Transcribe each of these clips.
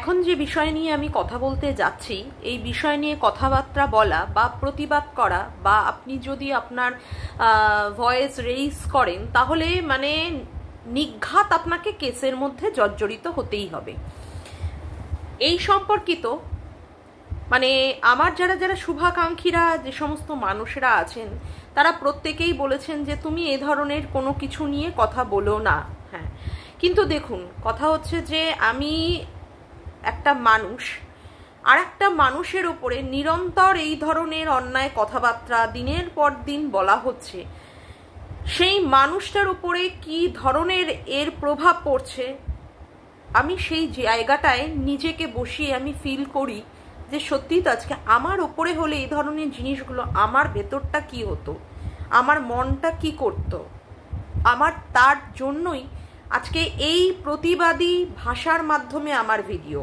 এখন যে বিষয় নিয়ে আমি কথা বলতে যাচ্ছি, এই বিষয় নিয়ে কথাবার্তা বলা বা প্রতিবাদ করা বা আপনি যদি আপনার ভয়েস রেইজ করেন তাহলে মানে নিঘাত আপনাকে কেসের মধ্যে জর্জরিত হতেই হবে। এই সম্পর্কিত মানে আমার যারা যারা শুভাকাঙ্ক্ষীরা যে সমস্ত মানুষেরা আছেন তারা প্রত্যেকেই বলেছেন যে তুমি এ ধরনের কোনো কিছু নিয়ে কথা বলো না। হ্যাঁ, কিন্তু দেখুন কথা হচ্ছে যে আমি একটা মানুষ আর একটা মানুষের ওপরে নিরন্তর এই ধরনের অন্যায় কথাবার্তা দিনের পর দিন বলা হচ্ছে, সেই মানুষটার উপরে কি ধরনের এর প্রভাব পড়ছে আমি সেই জায়গাটায় নিজেকে বসিয়ে আমি ফিল করি যে সত্যিই তো আজকে আমার ওপরে হলে এই ধরনের জিনিসগুলো আমার ভেতরটা কি হতো, আমার মনটা কি করত, আমার তার জন্যই আজকে এই প্রতিবাদী ভাষার মাধ্যমে আমার ভিডিও।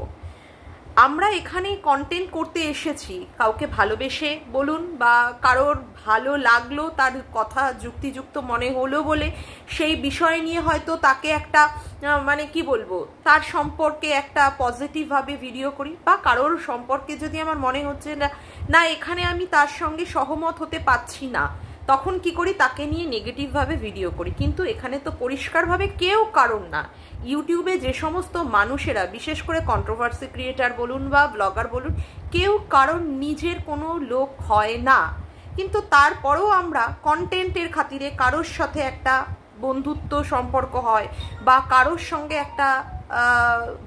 আমরা এখানে কন্টেন্ট করতে এসেছি, কাউকে ভালোবেসে বলুন বা কারোর ভালো লাগলো, তার কথা যুক্তিযুক্ত মনে হলো বলে সেই বিষয় নিয়ে হয়তো তাকে একটা মানে কি বলবো তার সম্পর্কে একটা পজিটিভভাবে ভিডিও করি, বা কারোর সম্পর্কে যদি আমার মনে হচ্ছে না এখানে আমি তার সঙ্গে সহমত হতে পারছি না, তখন কি করি তাকে নিয়ে নেগেটিভভাবে ভিডিও করি। কিন্তু এখানে তো পরিষ্কারভাবে কেউ কারণ না, ইউটিউবে যে সমস্ত মানুষেরা বিশেষ করে কন্ট্রোভার্সি ক্রিয়েটার বলুন বা ব্লগার বলুন, কেউ কারণ নিজের কোনো লোক হয় না, কিন্তু তারপরেও আমরা কন্টেন্টের খাতিরে কারোর সাথে একটা বন্ধুত্ব সম্পর্ক হয় বা কারোর সঙ্গে একটা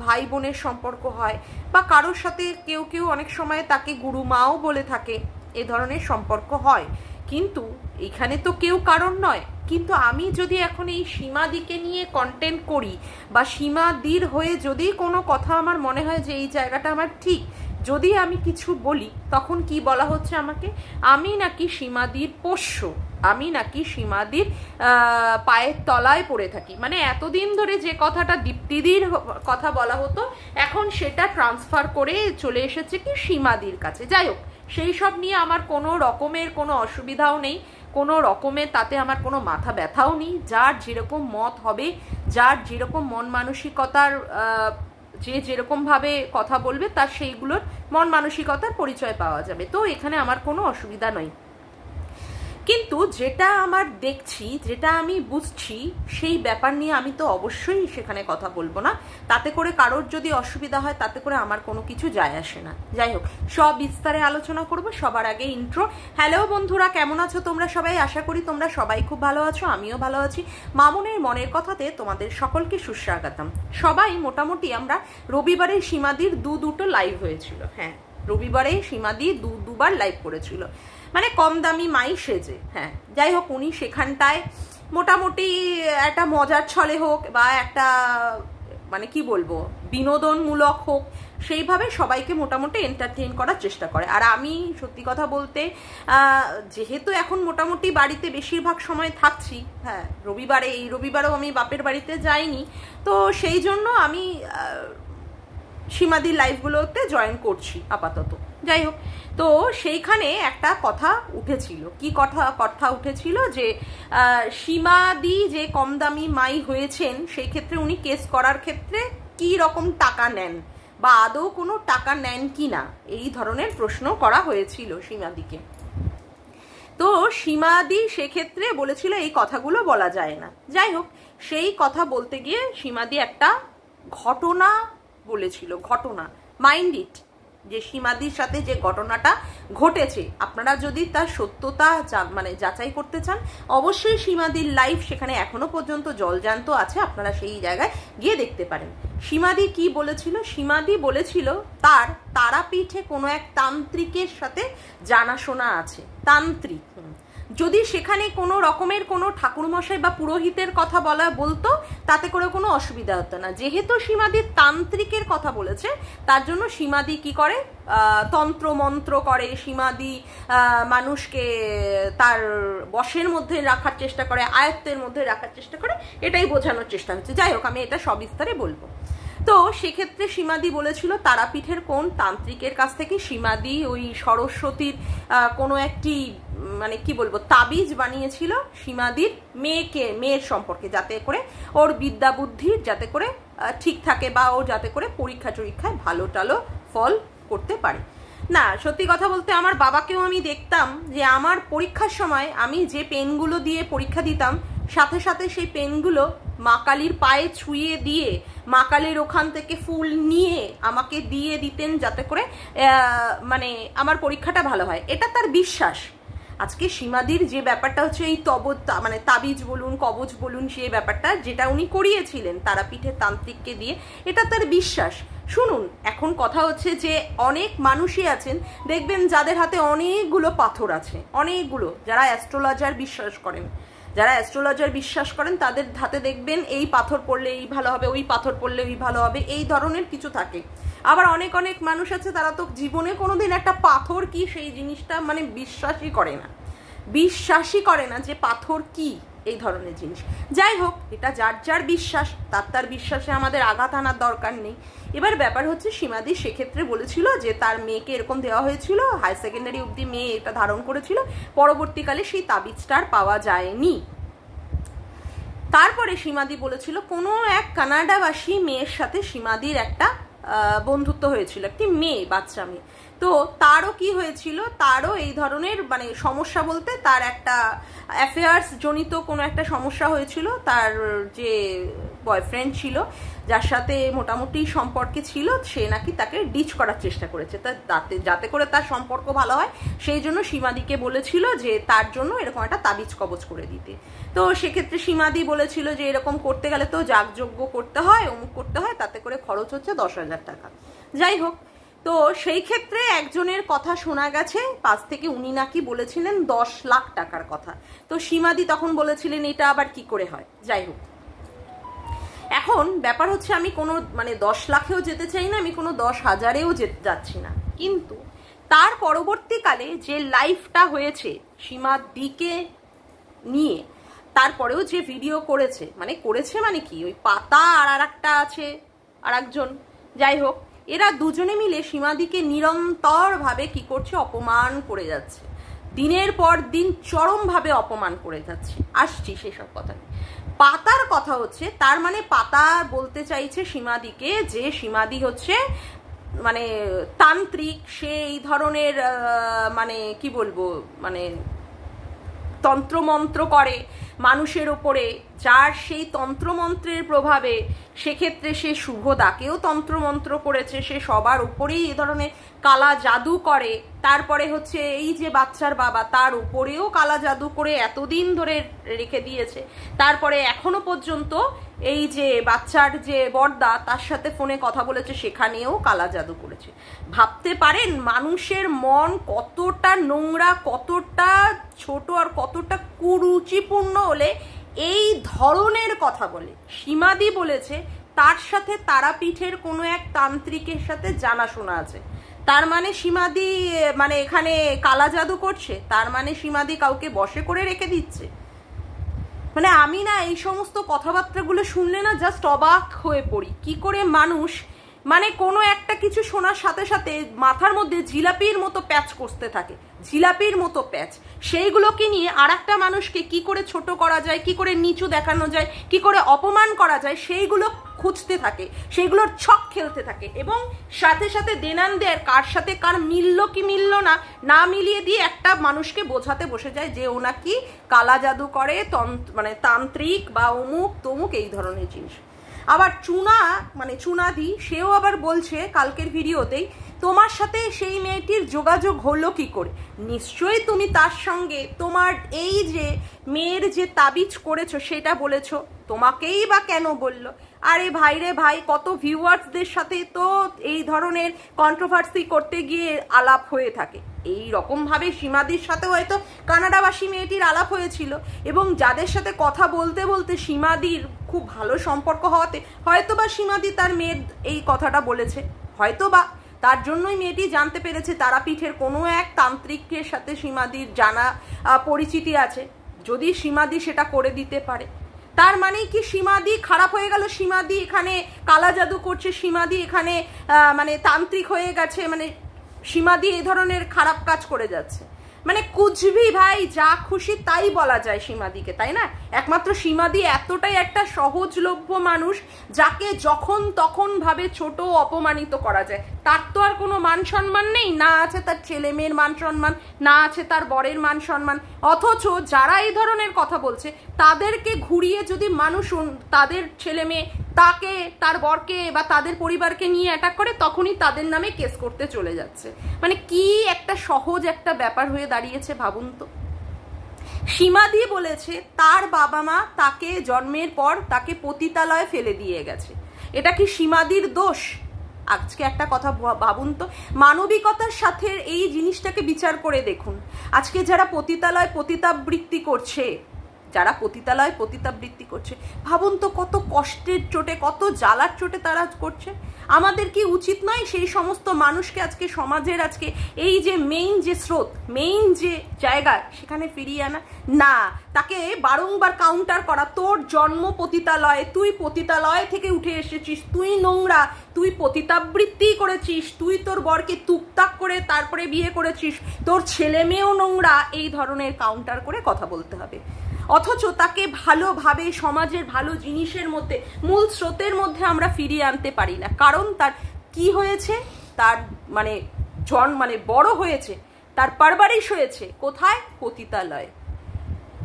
ভাই বোনের সম্পর্ক হয় বা কারোর সাথে কেউ কেউ অনেক সময় তাকে গুরুমাও বলে থাকে, এ ধরনের সম্পর্ক হয়। কিন্তু এখানে তো কেউ কারণ নয়। কিন্তু আমি যদি এখন এই সীমাদিকে নিয়ে কন্টেন্ট করি বা সীমাদির হয়ে যদি কোনো কথা আমার মনে হয় যে এই জায়গাটা আমার ঠিক, যদি আমি কিছু বলি তখন কি বলা হচ্ছে আমাকে, আমি নাকি সীমাদির পোষ্য, আমি নাকি সীমাদির পায়ের তলায় পড়ে থাকি। মানে এতদিন ধরে যে কথাটা দীপ্তিদির কথা বলা হতো এখন সেটা ট্রান্সফার করে চলে এসেছে কি সীমাদির কাছে। যাই হোক, সেই সব নিয়ে আমার কোনো রকমের কোনো অসুবিধাও নেই, কোনো রকমের তাতে আমার কোনো মাথা ব্যথাও নেই। যার যেরকম মত হবে, যার যেরকম মন মানসিকতার যে যেরকমভাবে কথা বলবে তার সেইগুলোর মন মানসিকতার পরিচয় পাওয়া যাবে, তো এখানে আমার কোনো অসুবিধা নয়। কিন্তু যেটা আমার দেখছি, যেটা আমি বুঝছি সেই ব্যাপার নিয়ে আমি তো অবশ্যই সেখানে কথা বলবো না, তাতে করে কারোর যদি অসুবিধা হয় তাতে করে আমার কোনো কিছু যায় আসে না। যাই হোক, সব বিস্তারে আলোচনা করব। সবার আগে ইন্ট্রো। হ্যালো বন্ধুরা, কেমন আছো তোমরা সবাই? আশা করি তোমরা সবাই খুব ভালো আছো, আমিও ভালো আছি। মামুনের মনের কথাতে তোমাদের সকলকে সুস্বাগতম। সবাই মোটামুটি আমরা রবিবারে সীমাদির দুটো লাইভ হয়েছিল। হ্যাঁ, রবিবারে সীমাদি দুবার লাইভ করেছিল, মানে কম দামি মাই সেজে। হ্যাঁ, যাই হোক, উনি সেখানটায় মোটামুটি একটা মজার ছলে হোক বা একটা মানে কি বলবো বিনোদনমূলক হোক, সেইভাবে সবাইকে মোটামুটি এন্টারটেইন করার চেষ্টা করে। আর আমি সত্যি কথা বলতে যেহেতু এখন মোটামুটি বাড়িতে বেশিরভাগ সময় থাকছি, হ্যাঁ রবিবারে, এই রবিবারেও আমি বাপের বাড়িতে যাইনি, তো সেই জন্য আমি সীমাদির লাইভগুলোতে জয়েন করছি আপাতত। যাই হোক, তো সেইখানে একটা কথা উঠেছিল, কি কথা উঠেছিল যে সীমাদি যে কম দামি মাই হয়েছেন সেই ক্ষেত্রে উনি কেস করার ক্ষেত্রে কি রকম টাকা নেন বা আদৌ কোনো টাকা নেন কি না, এই ধরনের প্রশ্ন করা হয়েছিল সীমাদিকে। তো সীমাদি সেক্ষেত্রে বলেছিল এই কথাগুলো বলা যায় না। যাই হোক, সেই কথা বলতে গিয়ে সীমাদি একটা ঘটনা বলেছিল, ঘটনা, মাইন্ড ইট, যে সীমাদির সাথে যে ঘটনাটা ঘটেছে আপনারা যদি তার সত্যতা মানে যাচাই করতে চান, অবশ্যই সীমাদির লাইভ সেখানে এখনো পর্যন্ত জলজান্ত আছে, আপনারা সেই জায়গায় গিয়ে দেখতে পারেন। সীমাদি কি বলেছিল? সীমাদি বলেছিল তার তারাপীঠে কোনো এক তান্ত্রিকের সাথে জানাশোনা আছে। তান্ত্রিক, যদি সেখানে কোনো রকমের কোনো ঠাকুরমশাই বা পুরোহিতের কথা বলতো তাতে করে কোনো অসুবিধা হতো না। যেহেতু সীমাদি তান্ত্রিকের কথা বলেছে তার জন্য সীমাদি কি করে, তন্ত্র মন্ত্র করে, সীমাদি মানুষকে তার বশের মধ্যে রাখার চেষ্টা করে, আয়ত্তের মধ্যে রাখার চেষ্টা করে, এটাই বোঝানোর চেষ্টা হচ্ছে। যাই হোক, আমি এটা সবিস্তারে বলবো। তো সেক্ষেত্রে সীমাদি বলেছিল তারাপীঠের কোন তান্ত্রিকের কাছ থেকে সীমাদি ওই সরস্বতীর কোনো একটি মানে কি বলবো তাবিজ বানিয়েছিল সীমাদির মেয়ের সম্পর্কে, যাতে করে ওর বিদ্যা বুদ্ধি যাতে করে ঠিক থাকে বা ও যাতে করে পরীক্ষায় ভালো টালো ফল করতে পারে। না, সত্যি কথা বলতে আমার বাবাকেও আমি দেখতাম যে আমার পরীক্ষার সময় আমি যে পেনগুলো দিয়ে পরীক্ষা দিতাম সাথে সাথে সেই পেনগুলো মা কালীর পায়ে ছুঁয়ে দিয়ে মা কালীর ওখান থেকে ফুল নিয়ে আমাকে দিয়ে দিতেন যাতে করে মানে আমার পরীক্ষাটা ভালো হয়। এটা তার বিশ্বাস। আজকে সীমাদির যে ব্যাপারটা হচ্ছে এই মানে তাবিজ বলুন কবচ বলুন সেই ব্যাপারটা যেটা উনি করিয়েছিলেন তারাপীঠের তান্ত্রিককে দিয়ে, এটা তার বিশ্বাস। শুনুন, এখন কথা হচ্ছে যে অনেক মানুষই আছেন দেখবেন যাদের হাতে অনেকগুলো পাথর আছে, অনেকগুলো, যারা অ্যাস্ট্রোলজার বিশ্বাস করেন তাদের হাতে দেখবেন এই পাথর পড়লে এই ভালো হবে, ওই পাথর পড়লে ওই ভালো হবে, এই ধরনের কিছু থাকে। আবার অনেক মানুষ আছে তারা তো জীবনে কোনোদিন একটা পাথর কি সেই জিনিসটা মানে বিশ্বাসই করে না যে পাথর কি এই ধরনের জিনিস। যাই হোক, এটা যার যার বিশ্বাস, তার বিশ্বাসে আমাদের আঘাত আনার দরকার নেই। এবার ব্যাপার হচ্ছে সীমাদি সেক্ষেত্রে বলেছিল যে তার মেয়েকে এরকম দেওয়া হয়েছিল, হায়ার সেকেন্ডারি অবধি মেয়ে এটা ধারণ করেছিল, পরবর্তীকালে সেই তাবিজটার পাওয়া যায়নি। তারপরে সীমাদি বলেছিল কোনো এক কানাডাবাসী মেয়ের সাথে সীমাদির একটা বন্ধুত্ব হয়েছিল, একটি বাচ্চা মেয়ে। তো তারও কি হয়েছিল, তারও এই ধরনের মানে সমস্যা বলতে তার একটা অ্যাফেয়ার্স জনিত কোনো একটা সমস্যা হয়েছিল। তার যে বয়ফ্রেন্ড ছিল, যার সাথে মোটামুটি সম্পর্কে ছিল, সে নাকি তাকে ডিচ করার চেষ্টা করেছে, যাতে করে তার সম্পর্ক ভালো হয়। সেই জন্য সীমাদিকে বলেছিল যে তার জন্য এরকম একটা তাবিজ কবচ করে দিতে। তো সেক্ষেত্রে সীমাদি বলেছিল যে এরকম করতে গেলে তো যাগযজ্ঞ করতে হয়, অমুক করতে হয়, তাতে করে খরচ হচ্ছে 10,000 টাকা। যাই হোক, তো সেই ক্ষেত্রে একজনের কথা শোনা গেছে পাশ থেকে, উনি নাকি বলেছিলেন 10 লাখ টাকার কথা। তো সীমাদি তখন বলেছিলেন এটা আবার কি করে হয়। যাই হোক, এখন ব্যাপার হচ্ছে আমি কোনো মানে 10 লাখেও যেতে চাই না, আমি কোনো 10,000-এও যাচ্ছি না, কিন্তু তার পরবর্তীকালে যে লাইফটা হয়েছে সীমাদিকে নিয়ে, তারপরেও যে ভিডিও করেছে মানে কি ওই পাতা আর একটা আছে আর একজন, যাই হোক, এরা দুজনে মিলে সীমাদিকে নিরন্তরভাবে কি করছে, অপমান করে যাচ্ছে, দিনের পর দিন চরমভাবে অপমান করে যাচ্ছে। আসছি সেসব কথা। পাতার কথা হচ্ছে, তার মানে পাতা বলতে চাইছে সীমাদিকে যে সীমাদি হচ্ছে মানে তান্ত্রিক, সে এই ধরনের মানে কি বলবো মানে তন্ত্রমন্ত্র করে মানুষের ওপরে, যার সেই তন্ত্রমন্ত্রের প্রভাবে সেক্ষেত্রে সে শুভদাকেও তন্ত্রমন্ত্র করেছে, সে সবার উপরেই এ ধরনের কালা জাদু করে। তারপরে হচ্ছে এই যে বাচ্চার বাবা, তার উপরেও কালা জাদু করে এতদিন ধরে রেখে দিয়েছে। তারপরে এখনো পর্যন্ত এই যে বাচ্চার যে বড়দা, তার সাথে ফোনে কথা বলেছে, সেখানেও কালা জাদু করেছে। ভাবতে পারেন মানুষের মন কতটা নোংরা, কতটা ছোট আর কতটা কুরুচিপূর্ণ হলে এই ধরনের কথা বলে। সীমাদি বলেছে তার সাথে তারাপীঠের কোনো এক তান্ত্রিকের সাথে জানাশোনা আছে, তার মানে সীমাদি মানে এখানে কালা জাদু করছে, তার মানে সীমাদি কাউকে বশে করে রেখে দিচ্ছে। মানে আমি না এই সমস্ত কথাবার্তাগুলো শুনলে না জাস্ট অবাক হয়ে পড়ি, কি করে মানুষ মানে কোনো একটা কিছু শোনার সাথে সাথে মাথার মধ্যে জিলাপির মতো প্যাচ কষতে থাকে, জিলাপির মতো প্যাচ, সেইগুলোকে নিয়ে আর একটা মানুষকে কি করে ছোট করা যায়, কি করে নিচু দেখানো যায়, কি করে অপমান করা যায়, সেইগুলো খুঁজতে থাকে, সেইগুলোর ছক খেলতে থাকে, এবং সাথে সাথে দেনান দেয় কার সাথে কার মিলল কি মিলল না মিলিয়ে দিয়ে একটা মানুষকে বোঝাতে বসে যায় যে ও নাকি কালা জাদু করে, মানে তান্ত্রিক বা অমুক তমুক এই ধরনের জিনিস। আবার চুনাদি সেও আবার বলছে কালকের ভিডিওতেই, তোমার সাথে সেই মেয়েটির যোগাযোগ হলো কি করে? নিশ্চয়ই তুমি তার সঙ্গে তোমার এই যে মেয়ের যে তাবিজ করেছো সেটা বলেছো, তোমাকেই বা কেন বললো? আরে ভাই রে ভাই, কত ভিউয়ার্সদের সাথে তো এই ধরনের কন্ট্রোভার্সি করতে গিয়ে আলাপ হয়ে থাকে। এই রকম ভাবে সীমাদির সাথে হয়তো কানাডাবাসী মেয়েটির আলাপ হয়েছিল, এবং যাদের সাথে কথা বলতে বলতে সীমাদির খুব ভালো সম্পর্ক হওয়াতে হয়তো বা সীমাদি তার মেয়ের এই কথাটা বলেছে, হয়তো বা তার জন্যই মেয়েটি জানতে পেরেছে তারাপীঠের কোনো এক তান্ত্রিকের সাথে সীমাদির জানা পরিচিতি আছে, যদি সীমাদি সেটা করে দিতে পারে। তার মানে কি সীমাদি খারাপ হয়ে গেল, সীমাদি এখানে কালা জাদু করছে, সীমাদি এখানে মানে তান্ত্রিক হয়ে গেছে, মানে সীমাদি এই ধরনের খারাপ কাজ করে যাচ্ছে? মানে কুচবি ভাই, যা খুশি তাই বলা যায় সীমাদিকে, তাই না? একমাত্র সীমাদি এতটাই একটা সহজলভ্য মানুষ যাকে যখন তখন ভাবে ছোট অপমানিত করা যায়। তার তো আর কোনো মান সম্মান নেই, না আছে তার ছেলে মেয়ের মান সম্মান, না আছে তার বরের মান সম্মান। অথচ যারা এই ধরনের কথা বলছে তাদেরকে ঘুরিয়ে যদি মানুষ তাদের ছেলে মেয়ে তাকে, তার বরকে বা তাদের পরিবারকে নিয়ে অ্যাটাক করে, তখনই তাদের নামে কেস করতে চলে যাচ্ছে। মানে কি একটা সহজ একটা ব্যাপার হয়ে দাঁড়িয়েছে ভাবুন তো। সীমাদি বলেছে তার বাবা মা তাকে জন্মের পর তাকে পতিতালয়ে ফেলে দিয়ে গেছে। এটা কি সীমাদির দোষ? আজকে একটা কথা ভাবুন তো, মানবিকতার সাথে এই জিনিসটাকে বিচার করে দেখুন। আজকে যারা পতিতালয় পতিতাবৃত্তি করছে, যারা পতিতালয় পতিতাবৃত্তি করছে, ভাবুন তো কত কষ্টের চোটে, কত জ্বালার চোটে তারা করছে। আমাদের কি উচিত নয় সেই সমস্ত মানুষকে আজকে সমাজের আজকে এই যে মেইন যে স্রোত, মেইন যে জায়গা, সেখানে ফিরিয়ে আনা? না, তাকে বারংবার কাউন্টার করা, তোর জন্ম পতিতালয়ে, তুই পতিতালয় থেকে উঠে এসেছিস, তুই নোংরা, তুই পতিতাবৃত্তি করেছিস, তুই তোর বরকে তুকতাক করে তারপরে বিয়ে করেছিস, তোর ছেলে মেয়েও নোংরা, এই ধরনের কাউন্টার করে কথা বলতে হবে। অথচ তাকে ভালোভাবে সমাজের ভালো জিনিসের মধ্যে, মূল স্রোতের মধ্যে আমরা ফিরিয়ে আনতে পারি না। কারণ তার কি হয়েছে, তার মানে বড় হয়েছে, তার পারবারিশ হয়েছে কোথায়? পতিতালয়।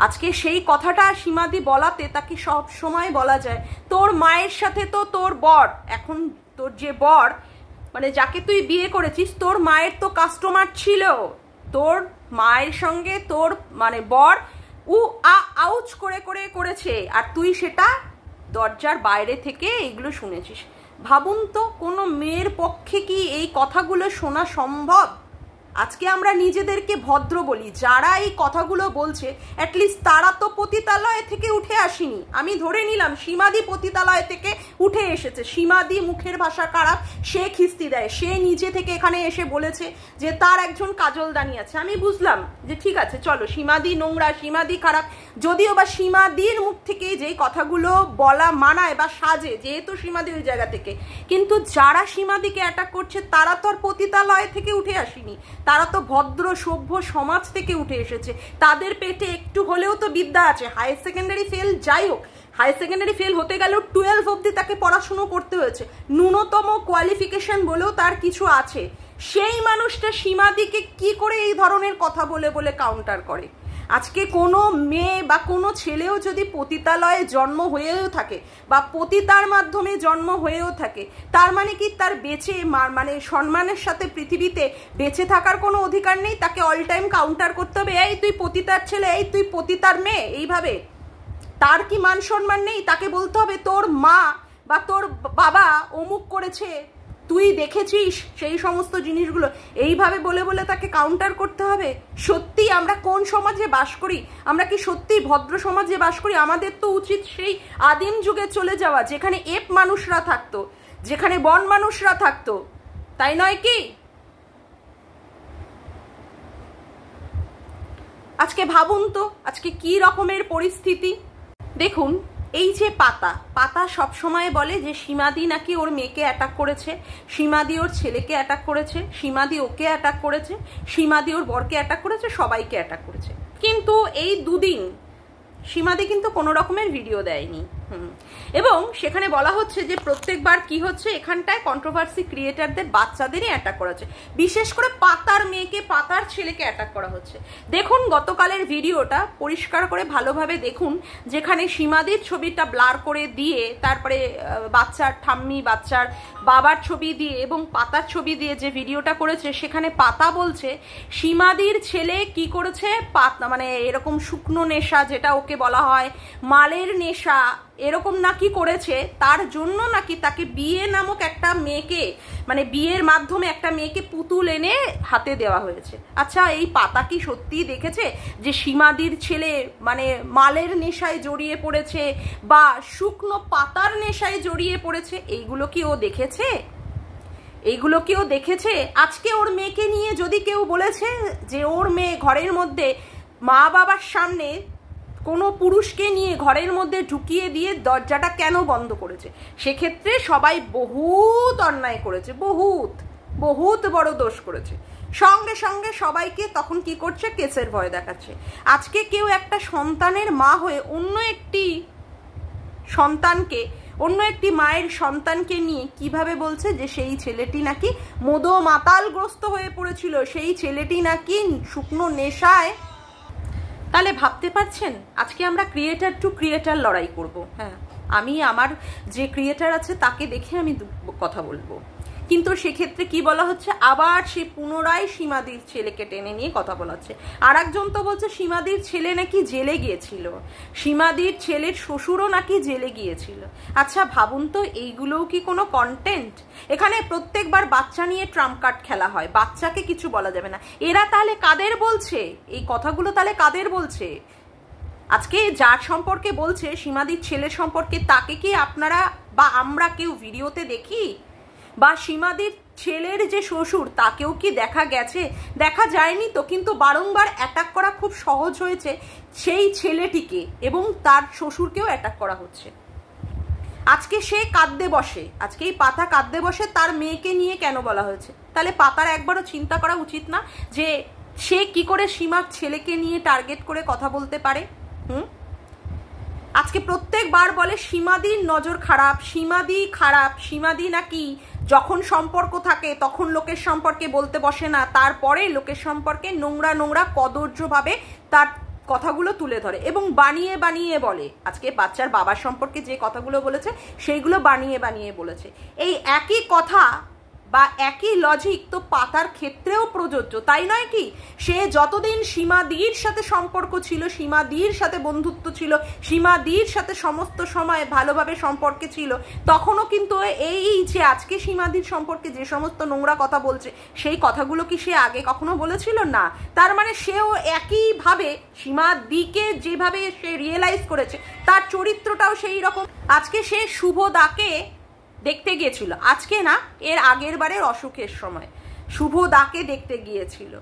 আজকে সেই কথাটা সীমাদি বলাতে তাকে সব সময় বলা যায়, তোর মায়ের সাথে তো তোর বর, এখন তোর যে বর মানে যাকে তুই বিয়ে করেছিস, তোর মায়ের তো কাস্টমার ছিল, তোর মায়ের সঙ্গে তোর মানে বর আউচ করে করে করেছে, আর তুই সেটা দরজার বাইরে থেকে এগুলো শুনেছিস। ভাবুন তো, কোনো মেয়ের পক্ষে কি এই কথাগুলো শোনা সম্ভব? আজকে আমরা নিজেদেরকে ভদ্র বলি, যারা এই কথাগুলো বলছে অ্যাটলিস্ট তারা তো পতিতালয় থেকে উঠে আসেনি। আমি ধরে নিলাম সীমাদি পতিতালয় থেকে উঠে এসেছে, সীমাদি মুখের ভাষা খারাপ, সে খিস্তি দেয়, সে নিজে থেকে এখানে এসে বলেছে যে তার একজন কাজলদানি আছে। আমি বুঝলাম যে ঠিক আছে, চলো সীমাদি নোংরা, সীমাদি খারাপ, যদিও বা সীমাদির মুখ থেকে যেই কথাগুলো বলা মানায় বা সাজে, যেহেতু সীমাদি ওই জায়গা থেকে, কিন্তু যারা সীমাদিকে অ্যাটাক করছে তারা তো আর পতিতালয় থেকে উঠে আসেনি, তারা তো ভদ্র সভ্য সমাজ থেকে উঠে এসেছে। তাদের পেটে একটু হলেও তো বিদ্যা আছে। হায়ার সেকেন্ডারি ফেল, যাই হোক, হায়ার সেকেন্ডারি ফেল হতে গেলেও 12 অবধি তাকে পড়াশুনো করতে হয়েছে, ন্যূনতম কোয়ালিফিকেশন বলেও তার কিছু আছে। সেই মানুষটা সীমাদিকে কি করে এই ধরনের কথা বলে বলে কাউন্টার করে? আজকে কোনো মেয়ে বা কোনো ছেলেও যদি পতিতালয়ে জন্ম হয়েও থাকে বা পতিতার মাধ্যমে জন্ম হয়েও থাকে, তার মানে কি তার বেঁচে মানে সম্মানের সাথে পৃথিবীতে বেঁচে থাকার কোনো অধিকার নেই? তাকে অল টাইম কাউন্টার করতে হবে, এই তুই পতিতার ছেলে, এই তুই পতিতার মেয়ে, এইভাবে? তার কি মান সম্মান নেই? তাকে বলতে হবে তোর মা বা তোর বাবা অমুক করেছে, তুই দেখেছিস সেই সমস্ত জিনিসগুলো, এইভাবে বলে বলে তাকে কাউন্টার করতে হবে? সত্যি আমরা কোন সমাজে বাস করি? আমরা কি সত্যি ভদ্র সমাজে বাস করি? আমাদের তো উচিত সেই আদিম যুগে চলে যাওয়া, যেখানে এপ মানুষরা থাকতো, যেখানে বন মানুষরা থাকতো, তাই নয় কি? আজকে ভাবুন তো আজকে কি রকমের পরিস্থিতি। দেখুন, এই যে পাতা সবসময় বলে যে সীমাদি নাকি ওর মেয়েকে অ্যাটাক করেছে, সীমাদি ওর ছেলেকে অ্যাটাক করেছে, সীমাদি ওকে অ্যাটাক করেছে, সীমাদি ওর বরকে অ্যাটাক করেছে, সবাইকে অ্যাটাক করেছে। কিন্তু এই দুদিন সীমাদি কিন্তু কোনো রকমের ভিডিও দেয়নি। এবং সেখানে বলা হচ্ছে যে প্রত্যেকবার কি হচ্ছে, এখানটায় কন্ট্রোভার্সি ক্রিয়েটারদের বাচ্চাদেরই অ্যাটাক করা হচ্ছে, বিশেষ করে পাতার মেয়েকে, পাতার ছেলেকে অ্যাটাক করা হচ্ছে। দেখুন গতকালের ভিডিওটা পরিষ্কার করে ভালোভাবে দেখুন, যেখানে সীমাদির ছবিটা ব্লার করে দিয়ে তারপরে বাচ্চার ঠাম্মি, বাচ্চার বাবার ছবি দিয়ে এবং পাতার ছবি দিয়ে যে ভিডিওটা করেছে, সেখানে পাতা বলছে সীমাদির ছেলে কি করেছে, পাতা মানে এরকম শুকনো নেশা, যেটা ওকে বলা হয় মালের নেশা, এরকম নাকি করেছে, তার জন্য নাকি তাকে বিয়ে নামক একটা মেয়েকে, মানে বিয়ের মাধ্যমে একটা মেয়েকে পুতুল এনে হাতে দেওয়া হয়েছে। আচ্ছা, এই পাতা কি সত্যি দেখেছে যে সীমাদির ছেলে মানে মালের নেশায় জড়িয়ে পড়েছে বা শুকনো পাতার নেশায় জড়িয়ে পড়েছে? এইগুলো কি ও দেখেছে? এইগুলো কি ও দেখেছে? আজকে ওর মেয়েকে নিয়ে যদি কেউ বলেছে যে ওর মেয়ে ঘরের মধ্যে মা বাবার সামনে কোনো পুরুষকে নিয়ে ঘরের মধ্যে ঢুকিয়ে দিয়ে দরজাটা কেন বন্ধ করেছে? সেক্ষেত্রে সবাই বহুত অন্যায় করেছে, বহুত বড় দোষ করেছে। সঙ্গে সঙ্গে সবাইকে তখন কি করছে? কেসের ভয় দেখাচ্ছে। আজকে কেউ একটা সন্তানের মা হয়ে অন্য একটি মায়ের সন্তানকে নিয়ে কিভাবে বলছে যে সেই ছেলেটি নাকি মাতালগ্রস্ত হয়ে পড়েছিল, সেই ছেলেটি নাকি শুকনো নেশায়। তাহলে ভাবতে পারছেন আজকে আমরা ক্রিয়েটার টু ক্রিয়েটার লড়াই করব। হ্যাঁ, আমি আমার যে ক্রিয়েটার আছে তাকে দেখে আমি কথা বলবো, কিন্তু সেক্ষেত্রে কি বলা হচ্ছে? আবার সে পুনরায় সীমাদির ছেলেকে টেনে নিয়ে কথা বলা হচ্ছে। আর একজন তো বলছে সীমাদির ছেলে নাকি জেলে গিয়েছিল, সীমাদির ছেলের শ্বশুরও নাকি জেলে গিয়েছিল। আচ্ছা ভাবুন তো, এইগুলোও কি কোনো কন্টেন্ট? এখানে প্রত্যেকবার বাচ্চা নিয়ে ট্রাম্প কার্ড খেলা হয়, বাচ্চাকে কিছু বলা যাবে না। এরা তাহলে কাদের বলছে এই কথাগুলো? তাহলে কাদের বলছে? আজকে যার সম্পর্কে বলছে সীমাদির ছেলের সম্পর্কে, তাকে কি আপনারা বা আমরা কেউ ভিডিওতে দেখি? বা সীমাদির ছেলের যে শ্বশুর তাকেও কি দেখা গেছে? দেখা যায়নি তো, কিন্তু বারংবার অ্যাটাক করা খুব সহজ হয়েছে সেই ছেলেটিকে, এবং তার শ্বশুরকেও অ্যাটাক করা হচ্ছে। আজকে সে কাঁদতে বসে, আজকে এই পাতা কাঁদতে বসে তার মেয়েকে নিয়ে কেন বলা হয়েছে? তাহলে পাতার একবারও চিন্তা করা উচিত না যে সে কি করে সীমার ছেলেকে নিয়ে টার্গেট করে কথা বলতে পারে? আজকে প্রত্যেকবার বলে সীমাদির নজর খারাপ, সীমাদি খারাপ, সীমাদি নাকি যখন সম্পর্ক থাকে তখন লোকের সম্পর্কে বলতে বসে না, তারপরে লোকের সম্পর্কে নোংরা কদর্যভাবে তার কথাগুলো তুলে ধরে এবং বানিয়ে বলে। আজকে বাচ্চার বাবার সম্পর্কে যে কথাগুলো বলেছে সেইগুলো বানিয়ে বলেছে। এই একই কথা বা একই লজিক তো পাতার ক্ষেত্রেও প্রযোজ্য, তাই নয় কি? সে যতদিন সীমাদির সাথে সম্পর্ক ছিল, সীমাদির সাথে বন্ধুত্ব ছিল, সীমাদির সাথে সমস্ত সময় ভালোভাবে সম্পর্কে ছিল, তখনও কিন্তু এই যে আজকে সীমাদির সম্পর্কে যে সমস্ত নোংরা কথা বলছে সেই কথাগুলো কি সে আগে কখনো বলেছিল? না। তার মানে সেও একইভাবে সীমাদিকে যেভাবে সে রিয়েলাইজ করেছে তার চরিত্রটাও সেই রকম। আজকে সে শুভদাকে দেখতে গিয়েছিল, আজকে না, এর আগের বারের অসুখের সময় শুভদাকে দেখতে গিয়েছিল।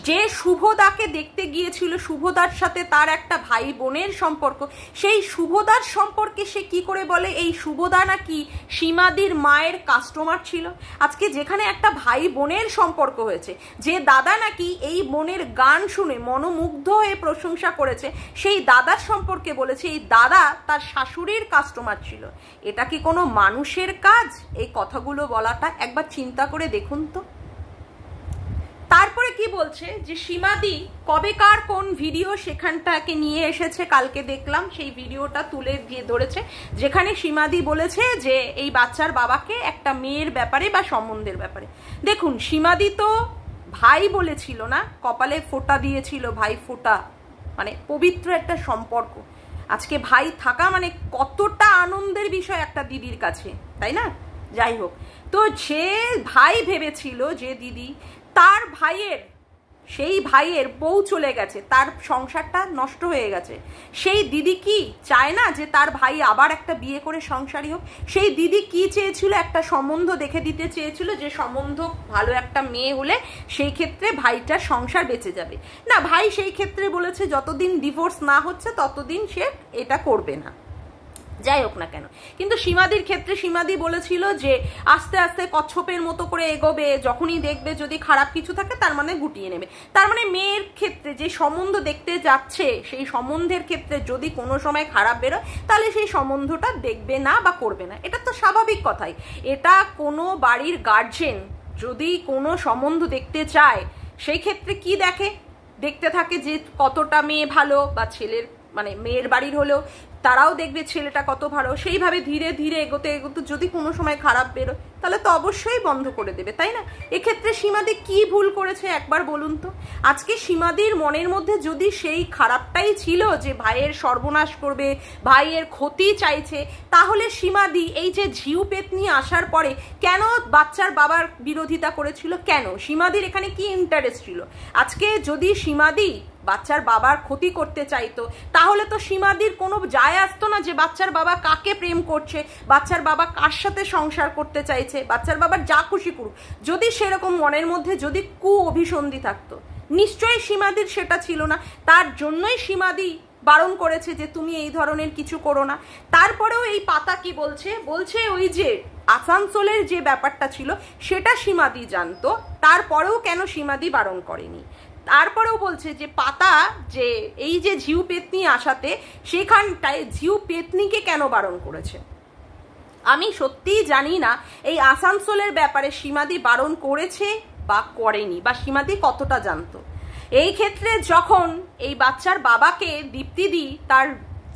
যে শুভদাকে দেখতে গিয়েছিল, শুভদার সাথে তার একটা ভাই বোনের সম্পর্ক, সেই শুভদার সম্পর্কে সে কি করে বলে এই শুভদা নাকি সীমাদির মায়ের কাস্টমার ছিল? আজকে যেখানে একটা ভাই বোনের সম্পর্ক হয়েছে, যে দাদা নাকি এই বোনের গান শুনে মনোমুগ্ধ হয়ে প্রশংসা করেছে, সেই দাদার সম্পর্কে বলেছে এই দাদা তার শাশুড়ির কাস্টমার ছিল। এটা কি কোনো মানুষের কাজ এই কথাগুলো বলাটা? একবার চিন্তা করে দেখুন তো। তারপরে কি বলছে যে সীমাদি কবেকার কোন ভিডিও সেখানটাকে নিয়ে এসেছে, কালকে দেখলাম সেই ভিডিওটা তুলে দিয়ে ধরেছে, যেখানে সীমাদি বলেছে যে এই বাচ্চার বাবাকে একটা মেয়ের ব্যাপারে বা সম্বন্ধের ব্যাপারে। দেখুন, সীমাদি তো ভাই বলেছিল না, কপালে ফোঁটা দিয়েছিল, ভাই ফোঁটা মানে পবিত্র একটা সম্পর্ক। আজকে ভাই থাকা মানে কতটা আনন্দের বিষয় একটা দিদির কাছে, তাই না? যাই হোক, তো যে ভাই ভেবেছিল যে দিদি, তার সেই ভাইয়ের বউ চলে গেছে, তার সংসারটা নষ্ট হয়ে গেছে। সেই দিদি কি চায় না যে তার ভাই আবার একটা বিয়ে করে সংসারী হোক? সেই দিদি কি চেয়েছিল? একটা সম্বন্ধ দেখে দিতে চেয়েছিল, যে সম্বন্ধ ভালো একটা মেয়ে হলে সেই ক্ষেত্রে ভাইটার সংসার বেঁচে যাবে। না, ভাই সেই ক্ষেত্রে বলেছে যতদিন ডিভোর্স না হচ্ছে ততদিন সে এটা করবে না। যাই হোক না কেন, কিন্তু সীমাদির ক্ষেত্রে সীমাদি বলেছিল যে আস্তে আস্তে কচ্ছপের মতো করে এগোবে, যখনই দেখবে যদি খারাপ কিছু থাকে তার মানে গুটিয়ে নেবে। তার মানে মেয়ের ক্ষেত্রে যে সম্বন্ধ দেখতে যাচ্ছে সেই সম্বন্ধের ক্ষেত্রে যদি কোনো সময় খারাপ বেরোয় তাহলে সেই সম্বন্ধটা দেখবে না বা করবে না। এটা তো স্বাভাবিক কথাই। এটা কোনো বাড়ির গার্জেন যদি কোনো সম্বন্ধ দেখতে চায় সেই ক্ষেত্রে কি দেখতে থাকে যে কতটা মেয়ে ভালো, বা ছেলের মানে মেয়ের বাড়ির হলেও তারাও দেখবে ছেলেটা কত ভালো, সেইভাবে ধীরে ধীরে এগোতে যদি কোনো সময় খারাপ বেরোয় তাহলে তো অবশ্যই বন্ধ করে দেবে, তাই না? এক্ষেত্রে সীমাদি কি ভুল করেছে একবার বলুন তো। আজকে সীমাদির মনের মধ্যে যদি সেই খারাপটাই ছিল যে ভাইয়ের সর্বনাশ করবে, ভাইয়ের ক্ষতি চাইছে, তাহলে সীমাদি এই যে ঝিউ পেতনি আসার পরে কেন বাচ্চার বাবার বিরোধিতা করেছিল? কেন সীমাদির এখানে কি ইন্টারেস্ট ছিল? আজকে যদি সীমাদি বাচ্চার বাবার ক্ষতি করতে চাইতো তাহলে তো সীমাদির কোনো যায় আসতো না যে বাচ্চার বাবা কাকে প্রেম করছে, বাচ্চার বাবা কার সাথে সংসার করতে চাইছে, বাচ্চার বাবার যা খুশি করুক। যদি সেরকম মনের মধ্যে যদি অভিসন্ধি থাকতো, নিশ্চয়ই সীমাদির সেটা ছিল না। তার জন্যই সীমাদি বারণ করেছে যে তুমি এই ধরনের কিছু করো না। তারপরেও এই পাতা কি বলছে, বলছে ওই যে আসানসোলের যে ব্যাপারটা ছিল সেটা সীমাদি জানতো, তারপরেও কেন সীমাদি বারণ করেনি। তারপরেও বলছে যে পাতা যে এই যে ঝিউ পেতনি আসাতে সেখানটায় ঝিউ পেতনিকে কেন বারণ করেছে। আমি সত্যিই জানি না এই আসানসোলের ব্যাপারে সীমাদি বারণ করেছে বা করেনি, বা সীমাদি কতটা জানতো। এই ক্ষেত্রে যখন এই বাচ্চার বাবাকে দীপ্তিদি তার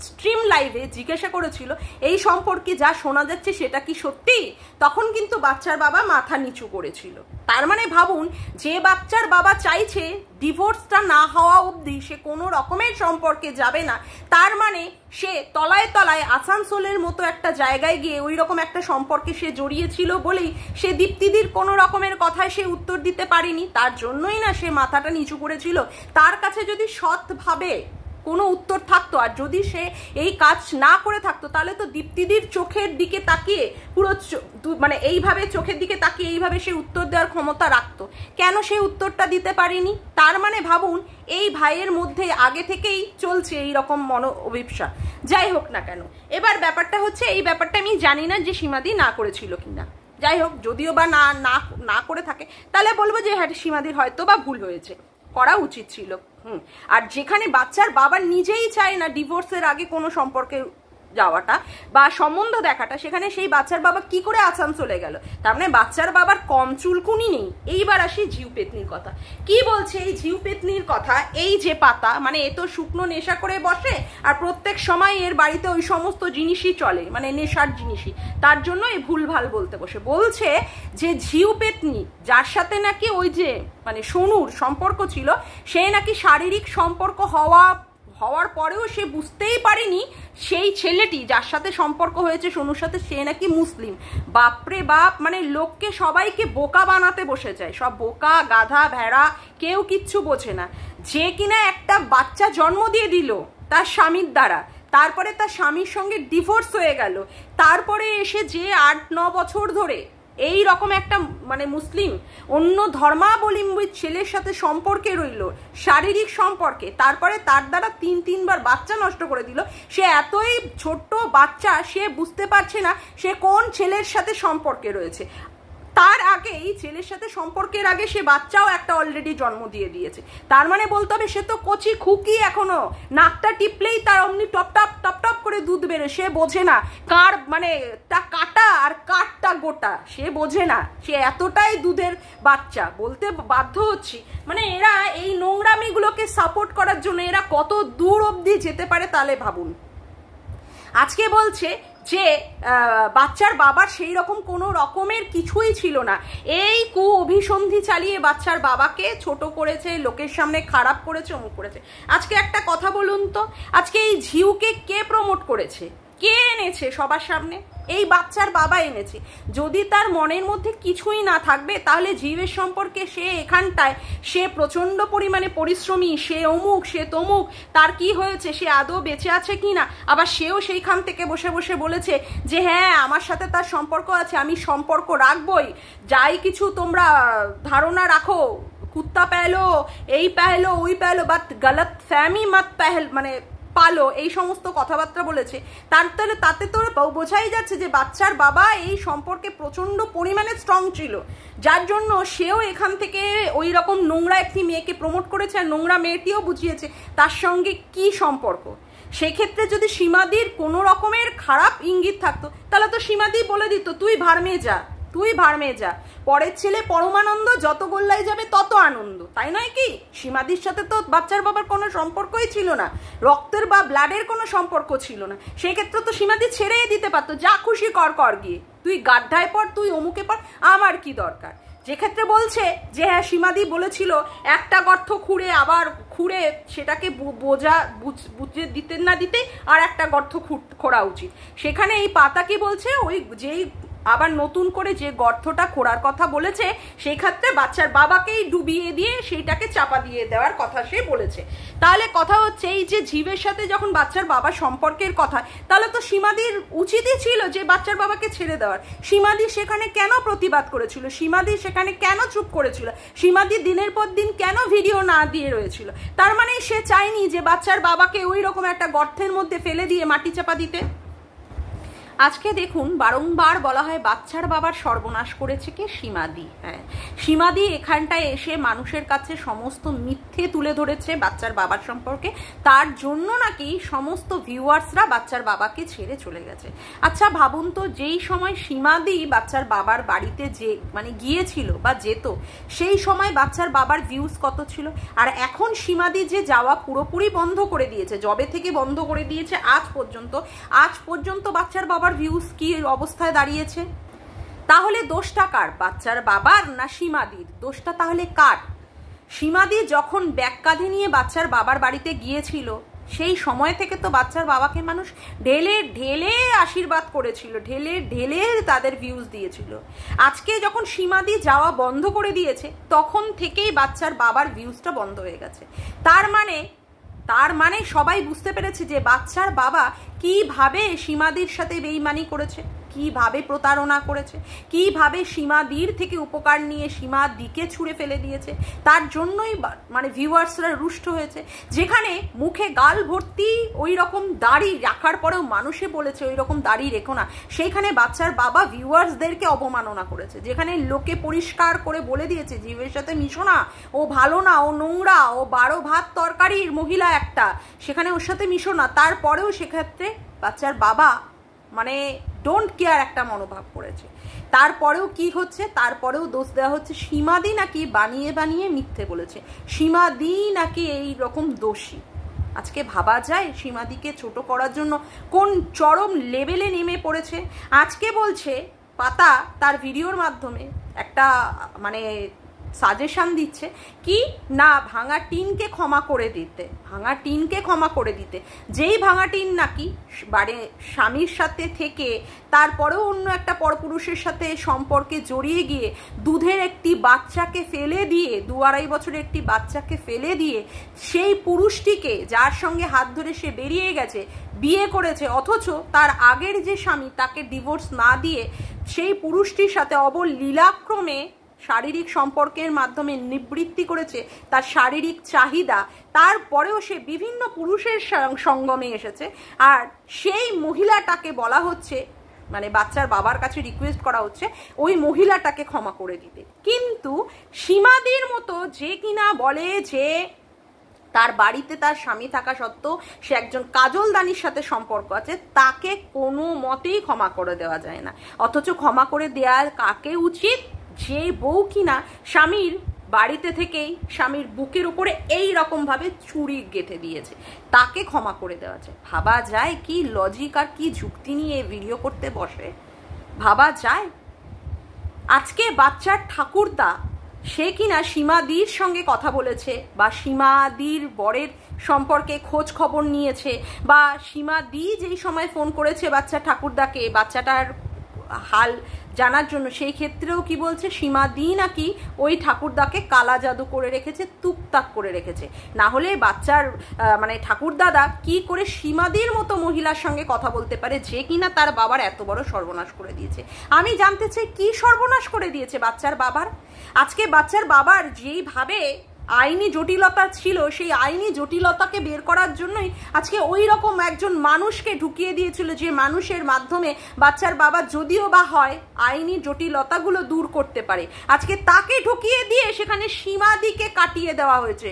স্ট্রিম লাইভে জিজ্ঞাসা করেছিল এই সম্পর্কে যা শোনা যাচ্ছে সেটা কি সত্যি, তখন কিন্তু বাচ্চার বাবা মাথা নিচু করেছিল। তার মানে ভাবুন, যে বাচ্চার বাবা চাইছে ডিভোর্সটা না হওয়া অবধি সে কোনো রকমের সম্পর্কে যাবে না, তার মানে সে তলায় তলায় আসানসোলের মতো একটা জায়গায় গিয়ে ওই রকম একটা সম্পর্কে সে জড়িয়েছিল বলেই সে দীপ্তিদির কোনো রকমের কথায় সে উত্তর দিতে পারেনি, তার জন্যই না সে মাথাটা নিচু করেছিল। তার কাছে যদি সৎভাবে কোনো উত্তর থাকতো আর যদি সে এই কাজ না করে থাকতো, তাহলে তো দীপ্তিদির চোখের দিকে তাকিয়ে পুরো মানে এইভাবে চোখের দিকে তাকিয়ে এইভাবে সে উত্তর দেওয়ার ক্ষমতা রাখতো। কেন সে উত্তরটা দিতে পারেনি? তার মানে ভাবুন, এই ভাইয়ের মধ্যে আগে থেকেই চলছে এই রকম অভিপ্সা। যাই হোক না কেন, এবার ব্যাপারটা হচ্ছে, এই ব্যাপারটা আমি জানি না যে সীমাদি না করেছিল কিনা। যাই হোক, যদিও বা না করে থাকে তাহলে বলবো যে হ্যাঁ সীমাদির হয়তো বা ভুল হয়েছে, করা উচিত ছিল। আর যেখানে বাচ্চার বাবা নিজেই চায় না ডিভোর্সের আগে কোনো সম্পর্কে যাওয়াটা বা সম্বন্ধ দেখাটা, সেখানে সেই বাচ্চার বাবা কি করে আসানসোলে গেল? তার মানে বাচ্চার বাবার কম চুলকুনি নেই। এইবার আসি ঝিউ পেতনির কথা। কি বলছে এই ঝিউ পেতনির কথা? এই যে পাতা, মানে এ তো শুকনো নেশা করে বসে আর প্রত্যেক সময় এর বাড়িতে ওই সমস্ত জিনিসই চলে, মানে নেশার জিনিসই, তার জন্য এই ভুলভাল বলতে বসে। বলছে যে ঝিউ পেতনি যার সাথে নাকি ওই যে মানে সোনুর সম্পর্ক ছিল, সে নাকি শারীরিক সম্পর্ক হওয়ার পরেও সে বুঝতেই পারেনি সেই ছেলেটি যার সাথে সম্পর্ক হয়েছে সোনুর সাথে সে নাকি মুসলিম। বাপরে বাপ, মানে লোককে সবাইকে বোকা বানাতে বসে যায়, সব বোকা গাধা ভেড়া, কেউ কিচ্ছু বোঝে না। যে কিনা একটা বাচ্চা জন্ম দিয়ে দিল তার স্বামীর দ্বারা, তারপরে তার স্বামীর সঙ্গে ডিভোর্স হয়ে গেল, তারপরে এসে যে 8-9 বছর ধরে এই রকম একটা মানে মুসলিম অন্য ধর্মাবলম্বী ছেলের সাথে সম্পর্কে রইল, শারীরিক সম্পর্কে, তারপরে তার দ্বারা 3-3বার বাচ্চা নষ্ট করে দিল। সে এতই ছোট্ট বাচ্চা, সে বুঝতে পারছে না সে কোন ছেলের সাথে সম্পর্কে রয়েছে। তার আগে এই ছেলের সাথে সম্পর্কের আগে সে বাচ্চাও একটা অলরেডি জন্ম দিয়ে দিয়েছে। তার মানে বলতে হবে সে তো কচি খুকি, এখনো নাকটা টিপলেই তার অমনি টপ টপ করে দুধ বেরোয়। সে বোঝে না কার মানে তা কাটা আর কাঠটা গোটা, সে বোঝে না, সে এতটাই দুধের বাচ্চা। বলতে বাধ্য হচ্ছি, মানে এরা এই নোংরামিগুলোকে সাপোর্ট করার জন্য এরা কত দূর অবধি যেতে পারে তাহলে ভাবুন। আজকে বলছে যে বাচ্চার বাবার সেই রকম কোনো রকমের কিছুই ছিল না, এই অভিসন্ধি চালিয়ে বাচ্চার বাবাকে ছোট করেছে, লোকের সামনে খারাপ করেছে, অমুক করেছে। আজকে একটা কথা বলুন তো, আজকে এই ঝিউকে কে প্রমোট করেছে, কে এনেছে সবার সামনে? এই বাচ্চার বাবা এনেছে। যদি তার মনের মধ্যে কিছুই না থাকবে তাহলে ঝিউয়ের সম্পর্কে সে এখানটায় সে প্রচন্ড পরিমাণে পরিশ্রমী, সে অমুক সে তমুক, তার কি হয়েছে, সে আদৌ বেঁচে আছে কি না, আবার সেও সেইখান থেকে বসে বসে বলেছে যে হ্যাঁ আমার সাথে তার সম্পর্ক আছে, আমি সম্পর্ক রাখবই, যাই কিছু তোমরা ধারণা রাখো, কুত্তা পেলো, এই পেলো ওই পেলো, বাট গলত ফ্যামি মত মানে পালো, এই সমস্ত কথাবার্তা বলেছে। তাতে তো বোঝাই যাচ্ছে যে বাচ্চার বাবা এই সম্পর্কে প্রচন্ড পরিমাণে স্ট্রং ছিল, যার জন্য সেও এখান থেকে ওই রকম নোংরা একটি মেয়েকে প্রমোট করেছে, আর নোংরা মেয়েটিও বুঝিয়েছে তার সঙ্গে কি সম্পর্ক। সেক্ষেত্রে যদি সীমাদির কোনো রকমের খারাপ ইঙ্গিত থাকতো তাহলে তো সীমাদি বলে দিত তুই ভার্মে যা, তুই ভার্মে যা, পরের ছেলে পরমানন্দ, যত গোল্লাই যাবে তত আনন্দ, তাই নয় কি? সীমাদির সাথে তো বাচ্চার বাবার কোনো সম্পর্কই ছিল না, রক্তের বা ব্লাডের কোনো সম্পর্ক ছিল না। সেক্ষেত্রে তো সীমাদি ছেড়েই দিতে পারতো, যা খুশি কর গিয়ে, তুই গাড্ডায় পড়, তুই অমুকে পড়, আমার কি দরকার। যেক্ষেত্রে বলছে যে হ্যাঁ সীমাদি বলেছিল একটা গর্ত খুঁড়ে সেটাকে বুঝে দিতে না দিতে আর একটা গর্ত খোঁড়া উচিত, সেখানে এই পাতা কি বলছে, ওই যেই আবার নতুন করে যে গর্তটা খোঁড়ার কথা বলেছে সেই ক্ষেত্রে বাচ্চার বাবাকেই ডুবিয়ে দিয়ে সেইটাকে চাপা দিয়ে দেওয়ার কথা সে বলেছে। তাহলে কথা হচ্ছে এই যে জীবের সাথে যখন বাচ্চার বাবার সম্পর্কের কথা, তাহলে তো সীমাদির উচিতই ছিল যে বাচ্চার বাবাকে ছেড়ে দেওয়ার। সীমাদি সেখানে কেন প্রতিবাদ করেছিল? সীমাদি সেখানে কেন চুপ করেছিল? সীমাদি দিনের পর দিন কেন ভিডিও না দিয়ে রয়েছিল? তার মানে সে চায়নি যে বাচ্চার বাবাকে ওই রকম একটা গর্তের মধ্যে ফেলে দিয়ে মাটি চাপা দিতে। আজকে দেখুন বারংবার বলা হয় বাচ্চার বাবার সর্বনাশ করেছে কে? সীমাদি। হ্যাঁ, সীমাদি এখানটায় এসে মানুষের কাছে সমস্ত মিথ্যে তুলে ধরেছে বাচ্চার বাবার সম্পর্কে, তার জন্য নাকি সমস্ত ভিউয়ার্সরা বাচ্চার বাবাকে ছেড়ে চলে গেছে। আচ্ছা ভাবুন তো, যেই সময় সীমাদি বাচ্চার বাবার বাড়িতে যে মানে গিয়েছিল বা যেত, সেই সময় বাচ্চার বাবার ভিউজ কত ছিল? আর এখন সীমাদি যে যাওয়া পুরোপুরি বন্ধ করে দিয়েছে, জবে থেকে বন্ধ করে দিয়েছে আজ পর্যন্ত বাচ্চার বাবা ভিউজ কি অবস্থায় দাঁড়িয়েছে? তাহলে দোষটা কার? বাচ্চার বাবার না সীমাদির? দোষটা তাহলে কার? সীমাদি যখন ব্যাগ কাঁধে নিয়ে বাচ্চার বাবার বাড়িতে গিয়েছিল সেই সময় থেকে তো বাচ্চার বাবাকে মানুষ ঢেলে ঢেলে আশীর্বাদ করেছিল, ঢেলে ঢেলে তাদের ভিউজ দিয়েছিল। আজকে যখন সীমাদি যাওয়া বন্ধ করে দিয়েছে তখন থেকেই বাচ্চার বাবার ভিউজটা বন্ধ হয়ে গেছে। তার মানে সবাই বুঝতে পেরেছে যে বাচ্চার বাবা কিভাবে সীমাদির সাথে বেইমানি করেছে, কিভাবে প্রতারণা করেছে, কিভাবে সীমাদির থেকে উপকার নিয়ে সীমাদিকে ছুঁড়ে ফেলে দিয়েছে। তার জন্যই মানে ভিউয়ার্সরা রুষ্ট হয়েছে। যেখানে মুখে গাল ভর্তি ওই রকম দাড়ি রাখার পরেও মানুষে বলেছে ওই রকম দাড়ি রেখো না, সেইখানে বাচ্চার বাবা ভিউয়ার্সদেরকে অবমাননা করেছে। যেখানে লোকে পরিষ্কার করে বলে দিয়েছে জীবের সাথে মিশো না, ও ভালো না, ও নোংরা, ও 12 ভাত তরকারির মহিলা একটা, সেখানে ওর সাথে মিশো না, তারপরেও সেক্ষেত্রে বাচ্চার বাবা মানে ডোন্ট কেয়ার একটা মনোভাব করেছে। তারপরেও কি হচ্ছে? তারপরেও দোষ দেওয়া হচ্ছে সীমাদি নাকি বানিয়ে বানিয়ে মিথ্যে বলেছে, সীমাদি নাকি এই রকম দোষী। আজকে ভাবা যায় সীমাদিকে ছোট করার জন্য কোন চরম লেভেলে নেমে পড়েছে। আজকে বলছে পাতা তার ভিডিওর মাধ্যমে একটা মানে সাজেশন দিচ্ছে কি না, ভাঙা টিনকে ক্ষমা করে দিতে, ভাঙা টিনকে ক্ষমা করে দিতে। যেই ভাঙা টিন নাকি বাড়ি স্বামীর সাথে থেকে তারপরেও অন্য একটা পরপুরুষের সাথে সম্পর্কে জড়িয়ে গিয়ে দুধের একটি বাচ্চাকে ফেলে দিয়ে, 2-2.5 বছরের একটি বাচ্চাকে ফেলে দিয়ে সেই পুরুষটিকে যার সঙ্গে হাত ধরে সে বেরিয়ে গেছে বিয়ে করেছে, অথচ তার আগের যে স্বামী তাকে ডিভোর্স না দিয়ে সেই পুরুষটির সাথে অবলীলাক্রমে শারীরিক সম্পর্কের মাধ্যমে নিবৃত্তি করেছে তার শারীরিক চাহিদা, তারপরেও সে বিভিন্ন পুরুষের সঙ্গমে এসেছে। আর সেই মহিলাটাকে বলা হচ্ছে মানে বাচ্চার বাবার কাছে রিকোয়েস্ট করা হচ্ছে ওই মহিলাটাকে ক্ষমা করে দিতে। কিন্তু সীমাদির মতো যে কিনা বলে যে তার বাড়িতে তার স্বামী থাকা সত্ত্বেও সে একজন কাজলদানির সাথে সম্পর্ক আছে, তাকে কোনো মতেই ক্ষমা করে দেওয়া যায় না। অথচ ক্ষমা করে দেওয়ার কাকে উচিত? যে বউ কিনা স্বামীর বাড়িতে থেকেই স্বামীর বুকের উপরে এই রকম ভাবে ছুরি গেঁথে দিয়েছে, তাকে ক্ষমা করে দেওয়া যায়। ভাবা যায় কি লজিক আর কি যুক্তি নিয়ে ভিডিও করতে বসে? ভাবা যায়? আজকে বাচ্চার ঠাকুরদা সে কিনা সীমাদির সঙ্গে কথা বলেছে বা সীমাদির বরের সম্পর্কে খোঁজ খবর নিয়েছে, বা সীমাদি যেই সময় ফোন করেছে বাচ্চা ঠাকুরদাকে বাচ্চাটার হাল জানার জন্য, সেই ক্ষেত্রেও কি বলছে সীমাদি নাকি ওই ঠাকুরদাকে কালা জাদু করে রেখেছে, তুকতাক করে রেখেছে। না হলে বাচ্চার মানে ঠাকুরদাদা কি করে সীমাদির মতো মহিলার সঙ্গে কথা বলতে পারে যে কিনা তার বাবার এত বড় সর্বনাশ করে দিয়েছে? আমি জানতে চাই কি সর্বনাশ করে দিয়েছে বাচ্চার বাবার? আজকে বাচ্চার বাবার যেইভাবে আইনি জটিলতা ছিল সেই আইনি জটিলতাকে বের করার জন্যই আজকে ওই রকম একজন মানুষকে ঢুকিয়ে দিয়েছিল যে মানুষের মাধ্যমে বাচ্চার বাবা যদিও বা হয় আইনি জটিলতাগুলো দূর করতে পারে, আজকে তাকে ঢুকিয়ে দিয়ে সেখানে সীমাদিকে কাটিয়ে দেওয়া হয়েছে,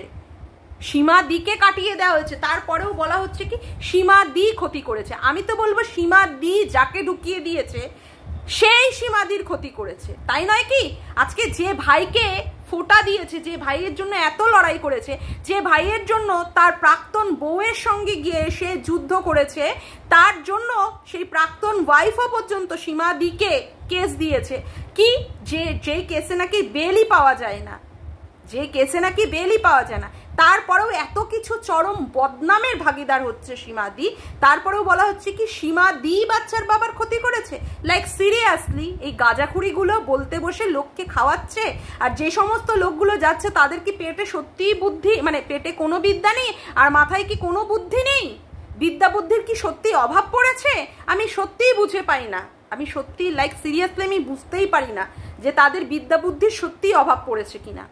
সীমাদিকে কাটিয়ে দেওয়া হয়েছে। তারপরেও বলা হচ্ছে কি সীমাদি ক্ষতি করেছে। আমি তো বলবো সীমাদি যাকে ঢুকিয়ে দিয়েছে সেই সীমাদির ক্ষতি করেছে, তাই নয় কি? আজকে যে ভাইকে ফোঁটা দিয়েছে, যে ভাইয়ের জন্য এত লড়াই করেছে, যে ভাইয়ের জন্য তার প্রাক্তন বউয়ের সঙ্গে গিয়ে সে যুদ্ধ করেছে, তার জন্য সেই প্রাক্তন ওয়াইফও পর্যন্ত সীমাদিকে কেস দিয়েছে কি যে কেসে নাকি বেলই পাওয়া যায় না, যে কেসে নাকি বেলই পাওয়া যায় না, তারপরেও এত কিছু চরম বদনামের ভাগিদার হচ্ছে সীমাদি, তারপরেও বলা হচ্ছে কি সীমাদি বাচ্চার বাবার ক্ষতি করেছে। লাইক সিরিয়াসলি এই গাঁজাখুরিগুলো বলতে বসে লোককে খাওয়াচ্ছে, আর যে সমস্ত লোকগুলো যাচ্ছে তাদের কি পেটে সত্যিই বুদ্ধি, মানে পেটে কোনো বিদ্যা নেই আর মাথায় কি কোনো বুদ্ধি নেই? বিদ্যা বুদ্ধির কি সত্যি অভাব পড়েছে? আমি সত্যিই বুঝে পাই না, আমি সত্যি লাইক সিরিয়াসলি আমি বুঝতেই পারি না যে তাদের বিদ্যা বুদ্ধির সত্যিই অভাব পড়েছে কিনা।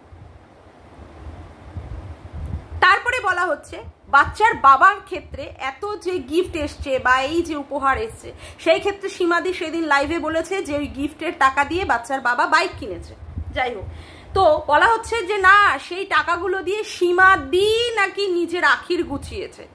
তারপরে বলা হচ্ছে বাচ্চার বাবার ক্ষেত্রে এত যে গিফট এসছে বা এই যে উপহার এসছে, সেই ক্ষেত্রে সীমাদি সেদিন লাইভে বলেছে যে ওই গিফটের টাকা দিয়ে বাচ্চার বাবা বাইক কিনেছে। যাই হোক, তো বলা হচ্ছে যে না, সেই টাকাগুলো দিয়ে সীমাদি নাকি নিজের আখির গুছিয়েছে,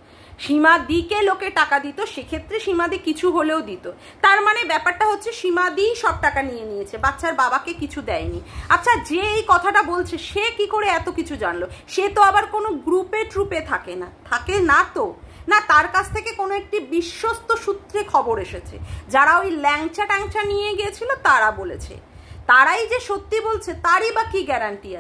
সীমাদিকে লোকে টাকা দিত, সেক্ষেত্রে সীমাদি কিছু হলেও দিত। তার মানে ব্যাপারটা হচ্ছে সীমাদি সব টাকা নিয়ে নিয়েছে, বাচ্চার বাবাকে কিছু দেয়নি। আচ্ছা, যে এই কথাটা বলছে সে কি করে এত কিছু জানলো? সে তো আবার কোনো গ্রুপে ট্রুপে থাকে না তো, না তার কাছ থেকে কোনো একটি বিশ্বস্ত সূত্রে খবর এসেছে, যারা ওই ল্যাংচা ট্যাংচা নিয়ে গিয়েছিল তারা বলেছে। তারাই যে সত্যি বলছে তারই বা কি গ্যারান্টি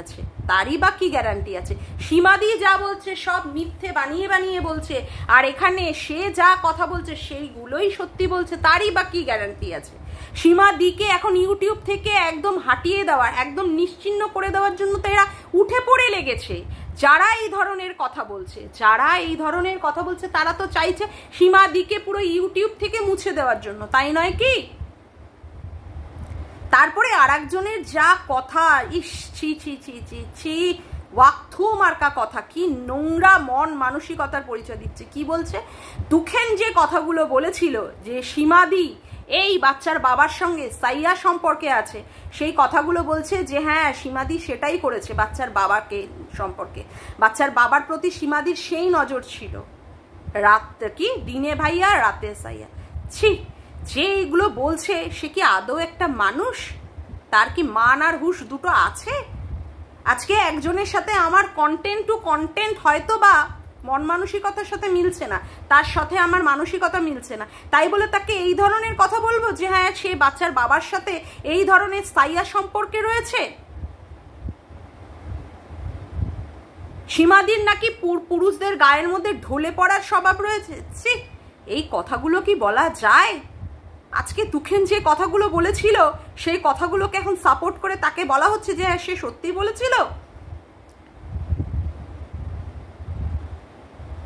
আছে? সীমাদি যা বলছে সব মিথ্যে বানিয়ে বানিয়ে বলছে, আর এখানে সে যা কথা বলছে সেইগুলোই সত্যি বলছে, তারই বা কি গ্যারান্টি আছে? সীমাদিকে এখন ইউটিউব থেকে একদম হাঁটিয়ে দেওয়ার, একদম নিশ্চিহ্ন করে দেওয়ার জন্য তো এরা উঠে পড়ে লেগেছে। যারা এই ধরনের কথা বলছে তারা তো চাইছে সীমাদিকে পুরো ইউটিউব থেকে মুছে দেওয়ার জন্য, তাই নয় কি? তারপরে আর একজনের যা কথা, ইস ছি ছি ছি ছি ছি, ওয়াক্থু মার্কা কথা, কি নোংরা মন মানসিকতার পরিচয় দিচ্ছে। কি বলছে? দুঃখেন যে কথাগুলো বলেছিল যে সীমাদি এই বাচ্চার বাবার সঙ্গে সাইয়া সম্পর্কে আছে, সেই কথাগুলো বলছে যে হ্যাঁ সীমাদি সেটাই করেছে বাচ্চার বাবাকে সম্পর্কে, বাচ্চার বাবার প্রতি সীমাদির সেই নজর ছিল, রাত কি দিনে ভাইয়া রাতে সাইয়া। ছি, যে এগুলো বলছে সে কি আদৌ একটা মানুষ? তার কি মান আর হুশ দুটো আছে? আজকে একজনের সাথে আমার কন্টেন্ট টু কন্টেন্ট হয়তো বা মন মানসিকতার সাথে মিলছে না, তার সাথে আমার মানসিকতা মিলছে না, তাই বলে তাকে এই ধরনের কথা বলবো যে হ্যাঁ সে বাচ্চার বাবার সাথে এই ধরনের সাইয়া সম্পর্কে রয়েছে? সীমাদির নাকি পুরুষদের গায়ের মধ্যে ঢলে পড়ার স্বভাব রয়েছে। এই কথাগুলো কি বলা যায়? আজকে দুঃখেন যে কথাগুলো বলেছিল সেই কথাগুলোকে এখন সাপোর্ট করে তাকে বলা হচ্ছে যে সে সত্যি বলেছিল।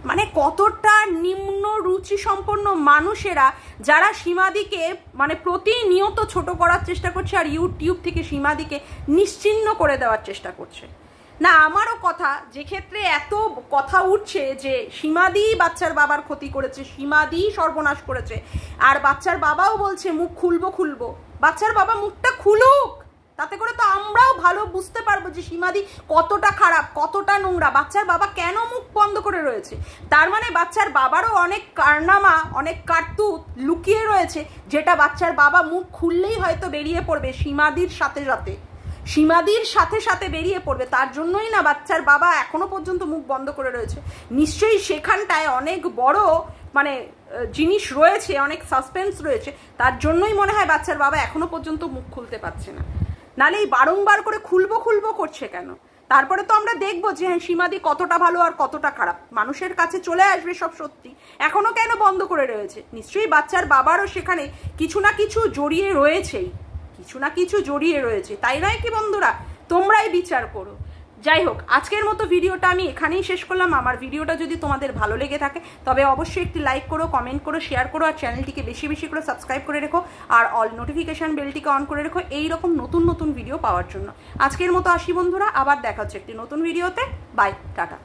মানে কতটা নিম্ন রুচি সম্পন্ন মানুষেরা যারা সীমাদিকে মানে প্রতিনিয়ত ছোট করার চেষ্টা করছে আর ইউটিউব থেকে সীমাদিকে নিশ্চিহ্ন করে দেওয়ার চেষ্টা করছে। না, আমারও কথা, যে ক্ষেত্রে এত কথা উঠছে যে সীমাদি বাচ্চার বাবার ক্ষতি করেছে, সীমাদি সর্বনাশ করেছে, আর বাচ্চার বাবাও বলছে মুখ খুলবো, বাচ্চার বাবা মুখটা খুলুক, তাতে করে তো আমরাও ভালো বুঝতে পারবো যে সীমাদি কতটা খারাপ, কতটা নোংরা। বাচ্চার বাবা কেন মুখ বন্ধ করে রয়েছে? তার মানে বাচ্চার বাবারও অনেক কারনামা, অনেক কার্তুত লুকিয়ে রয়েছে, যেটা বাচ্চার বাবা মুখ খুললেই হয়তো বেরিয়ে পড়বে সীমাদির সাথে বেরিয়ে পড়বে। তার জন্যই না বাচ্চার বাবা এখনো পর্যন্ত মুখ বন্ধ করে রয়েছে। নিশ্চয়ই সেখানটায় অনেক বড় মানে জিনিস রয়েছে, অনেক সাসপেন্স রয়েছে, তার জন্যই মনে হয় বাচ্চার বাবা এখনো পর্যন্ত মুখ খুলতে পারছে না। নালে এই বারংবার করে খুলবো করছে কেন? তারপরে তো আমরা দেখবো যে হ্যাঁ সীমাদি কতটা ভালো আর কতটা খারাপ, মানুষের কাছে চলে আসবে সব সত্যি। এখনো কেন বন্ধ করে রয়েছে? নিশ্চয়ই বাচ্চার বাবারও সেখানে কিছু না কিছু জড়িয়ে রয়েছে, তাই নয় কি বন্ধুরা? তোমরাই বিচার করো। যাই হোক, আজকের মতো ভিডিওটা আমি এখানেই শেষ করলাম। আমার ভিডিওটা যদি তোমাদের ভালো লেগে থাকে তবে অবশ্যই একটি লাইক করো, কমেন্ট করো, শেয়ার করো, আর চ্যানেলটিকে বেশি বেশি করে সাবস্ক্রাইব করে রেখো, আর অল নোটিফিকেশন বেলটিকে অন করে রেখো এইরকম নতুন ভিডিও পাওয়ার জন্য। আজকের মতো আসি বন্ধুরা, আবার দেখা হচ্ছে একটি নতুন ভিডিওতে। Bye, tata.